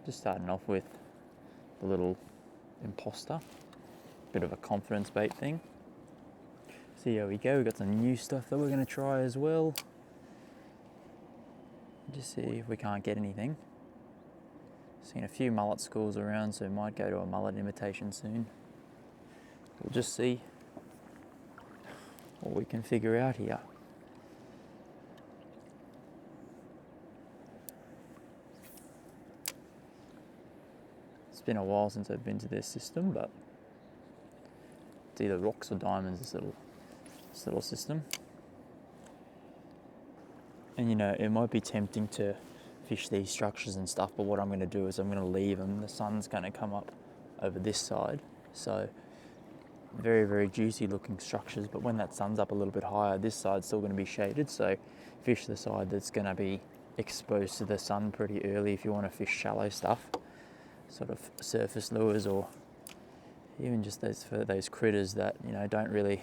Just starting off with the little imposter, bit of a confidence bait thing. So here we go, we've got some new stuff that we're going to try as well. Just see if we can't get anything. Seen a few mullet schools around, so might go to a mullet imitation soon. We'll just see what we can figure out here. It's been a while since I've been to this system, but it's either rocks or diamonds, this little system. And you know, it might be tempting to fish these structures and stuff, but what I'm going to do is I'm going to leave them. The sun's going to come up over this side, so very, very juicy looking structures, but when that sun's up a little bit higher, this side's still going to be shaded, so fish the side that's going to be exposed to the sun pretty early if you want to fish shallow stuff, sort of surface lures, or even just for those critters that, you know, don't really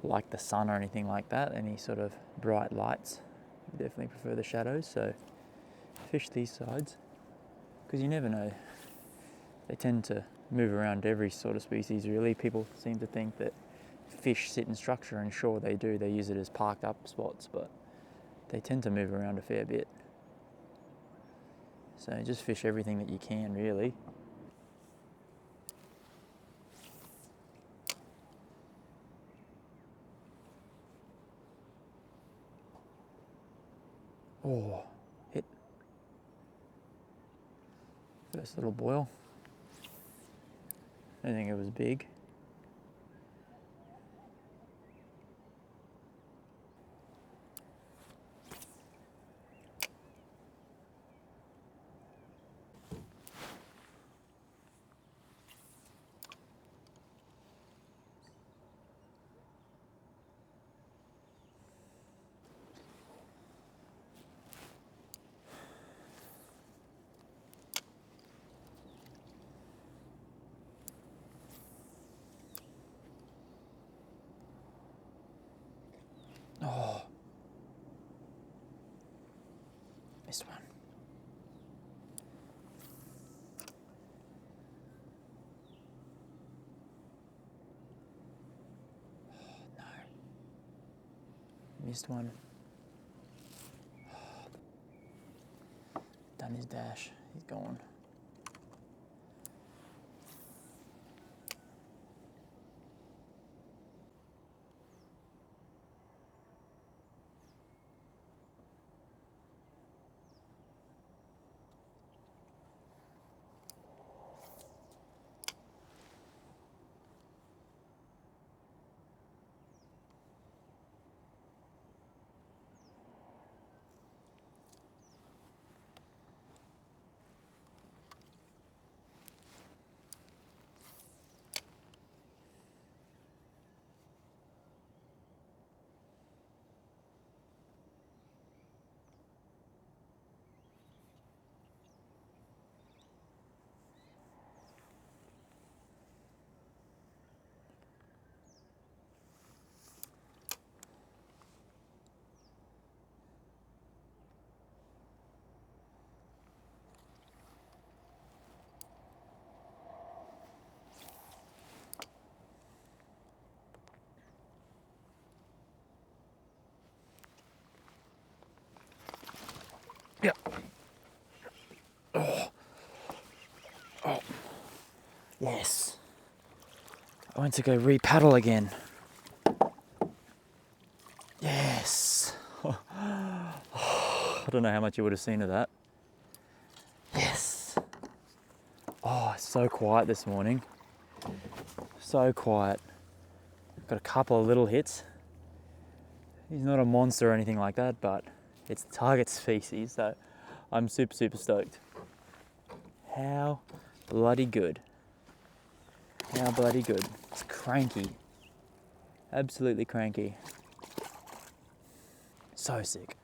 like the sun or anything like that, any sort of bright lights. Definitely prefer the shadows, so fish these sides, because you never know, they tend to move around every sort of species really. People seem to think that fish sit in structure, and sure they do, they use it as parked up spots, but they tend to move around a fair bit. So just fish everything that you can really. Oh, hit. First little boil. I don't think it was big. Oh, missed one. Oh, no. Missed one. Oh, done his dash. He's gone. Yeah. Oh. Oh. Yes. I went to go re-paddle again. Yes. I don't know how much you would have seen of that. Yes. Oh, it's so quiet this morning. So quiet. Got a couple of little hits. He's not a monster or anything like that, but it's the target species, so I'm super, super stoked. How bloody good. How bloody good. It's cranky. Absolutely cranky. So sick.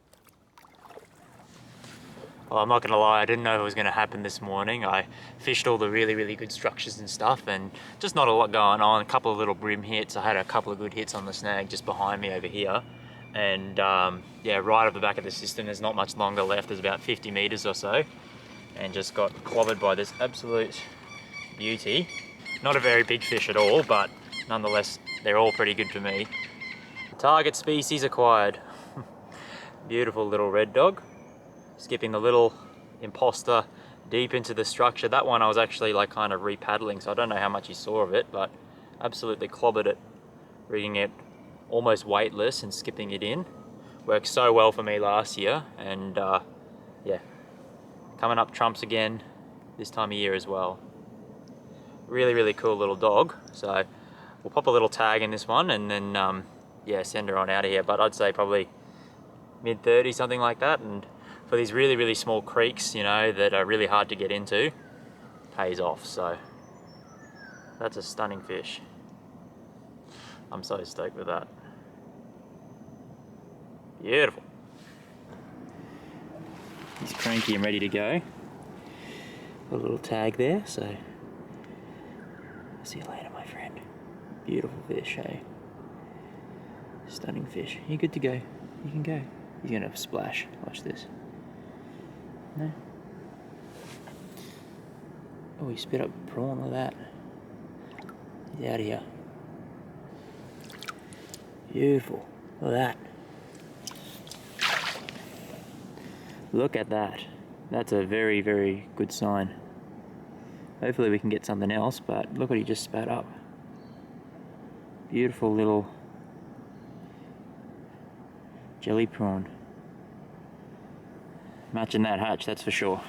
Well, I'm not gonna lie, I didn't know it was gonna happen this morning. I fished all the really, really good structures and stuff, and just not a lot going on. A couple of little brim hits. I had a couple of good hits on the snag just behind me over here. And yeah, right at the back of the system, there's not much longer left. There's about 50 meters or so. and just got clobbered by this absolute beauty. Not a very big fish at all, but nonetheless, they're all pretty good for me. Target species acquired. Beautiful little red dog. Skipping the little imposter deep into the structure. That one I was actually like kind of repaddling, so I don't know how much you saw of it, but absolutely clobbered it, rigging it almost weightless and skipping it in. Worked so well for me last year, and yeah, coming up trumps again this time of year as well. Really, really cool little dog. So we'll pop a little tag in this one and then yeah, send her on out of here. But I'd say probably mid-30, something like that. And for these really, really small creeks, you know, that are really hard to get into, pays off. So that's a stunning fish. I'm so stoked with that. Beautiful. He's cranky and ready to go. Got a little tag there, so see you later, my friend. Beautiful fish, hey? Stunning fish. You're good to go. You can go. He's gonna splash. Watch this. No? Oh, he spit up a prawn like that. He's out of here. Beautiful. Look at that. Look at that. That's a very, very good sign. Hopefully we can get something else, but look what he just spat up. Beautiful little jelly prawn. Matching that hatch, that's for sure.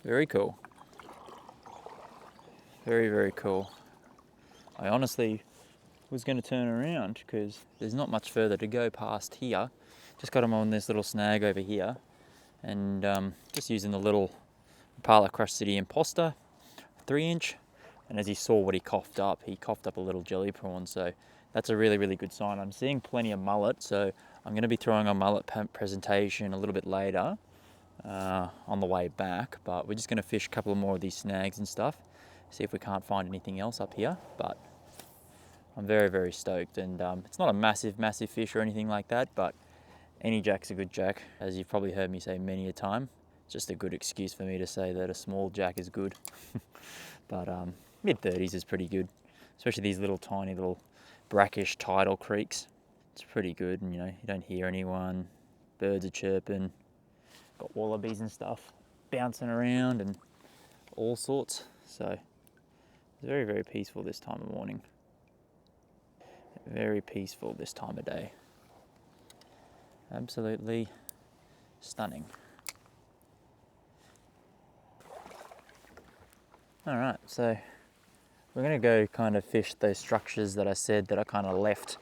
Very cool. Very, very cool. I honestly was going to turn around because there's not much further to go past here. Just got him on this little snag over here, and just using the little Rapala CrushCity Imposter 3-inch, and as you saw what he coughed up a little jelly prawn, so that's a really, really good sign. I'm seeing plenty of mullet, so I'm going to be throwing a mullet presentation a little bit later on the way back, but we're just going to fish a couple more of these snags and stuff, see if we can't find anything else up here. But I'm very, very stoked, and it's not a massive, massive fish or anything like that, but any jack's a good jack, as you've probably heard me say many a time. It's just a good excuse for me to say that a small jack is good. But mid-30s is pretty good, especially these little tiny little brackish tidal creeks. It's pretty good, and you know, you don't hear anyone, birds are chirping, got wallabies and stuff bouncing around and all sorts. So it's very, very peaceful this time of morning. Very peaceful this time of day. Absolutely stunning. Alright, so we're going to go kind of fish those structures that I said that I kind of left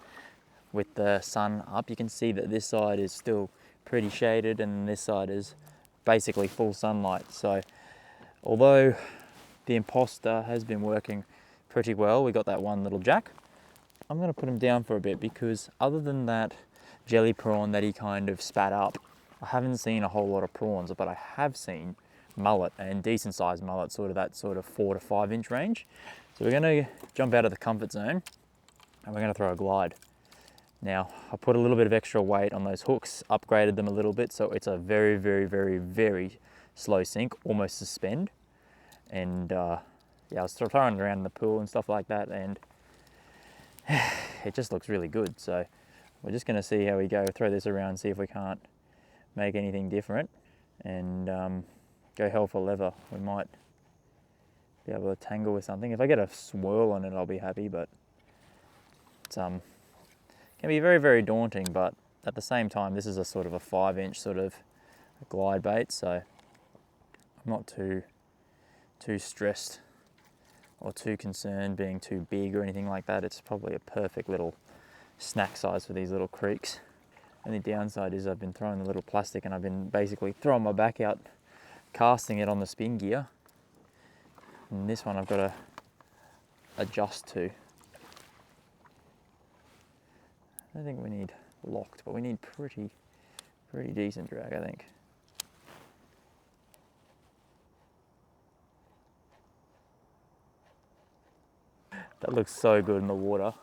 with the sun up. You can see that this side is still pretty shaded and this side is basically full sunlight. So although the imposter has been working pretty well, we got that one little jack, I'm going to put him down for a bit, because other than that jelly prawn that he kind of spat up, I haven't seen a whole lot of prawns, but I have seen mullet, and decent sized mullet, sort of that sort of 4 to 5 inch range. So we're going to jump out of the comfort zone and we're going to throw a glide. Now I put a little bit of extra weight on those hooks, upgraded them a little bit, so it's a very, very, very, very slow sink, almost suspend. And yeah, I was throwing around in the pool and stuff like that, and it just looks really good. So we're just going to see how we go, throw this around, see if we can't make anything different, and go hell for leather. We might be able to tangle with something. If I get a swirl on it, I'll be happy, but it's can be very, very daunting. But at the same time, this is a sort of a 5-inch sort of glide bait, so I'm not too stressed or too concerned being too big or anything like that. It's probably a perfect little snack size for these little creeks. And the downside is I've been throwing the little plastic, and I've been basically throwing my back out, casting it on the spin gear. And this one I've got to adjust to. I don't think we need locked, but we need pretty decent drag, I think. That looks so good in the water.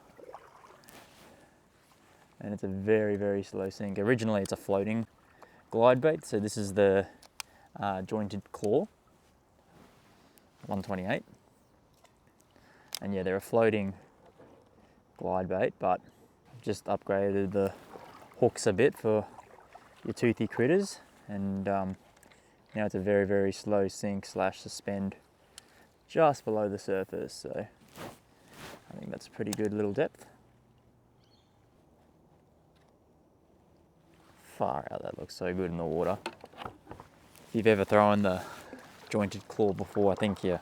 And it's a very, very slow sink. Originally it's a floating Glidebait. So this is the jointed claw, 128. And yeah, they're a floating Glidebait, but I've just upgraded the hooks a bit for your toothy critters, and now it's a very, very slow sink / suspend just below the surface. So I think that's a pretty good little depth. Far out, that looks so good in the water. If you've ever thrown the jointed claw before, I think you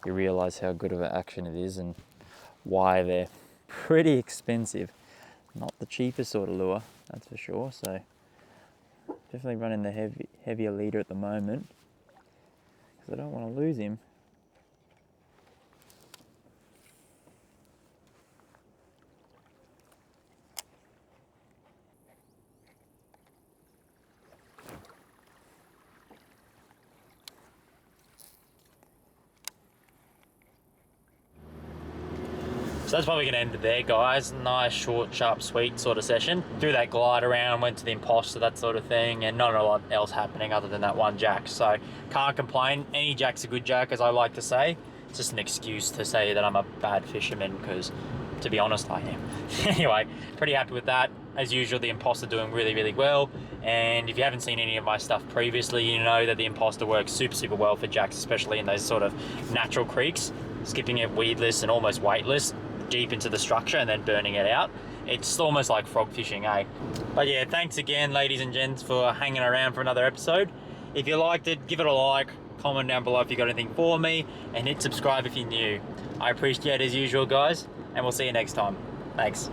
realise how good of an action it is and why they're pretty expensive. Not the cheapest sort of lure, that's for sure. So definitely running the heavier leader at the moment because I don't want to lose him. So that's probably going to end it there, guys. Nice, short, sharp, sweet sort of session. Threw that glide around, went to the Imposter, that sort of thing, and not a lot else happening other than that one jack. So can't complain. Any jack's a good jack, as I like to say. It's just an excuse to say that I'm a bad fisherman, because to be honest, I am. Anyway, pretty happy with that. As usual, the Imposter doing really, really well. And if you haven't seen any of my stuff previously, you know that the Imposter works super, super well for jacks, especially in those sort of natural creeks, skipping it weedless and almost weightless deep into the structure and then burning it out. It's almost like frog fishing, eh? But yeah, thanks again, ladies and gents, for hanging around for another episode. If you liked it, give it a like, comment down below if you got anything for me, and hit subscribe if you're new. I appreciate it as usual, guys, and we'll see you next time. Thanks.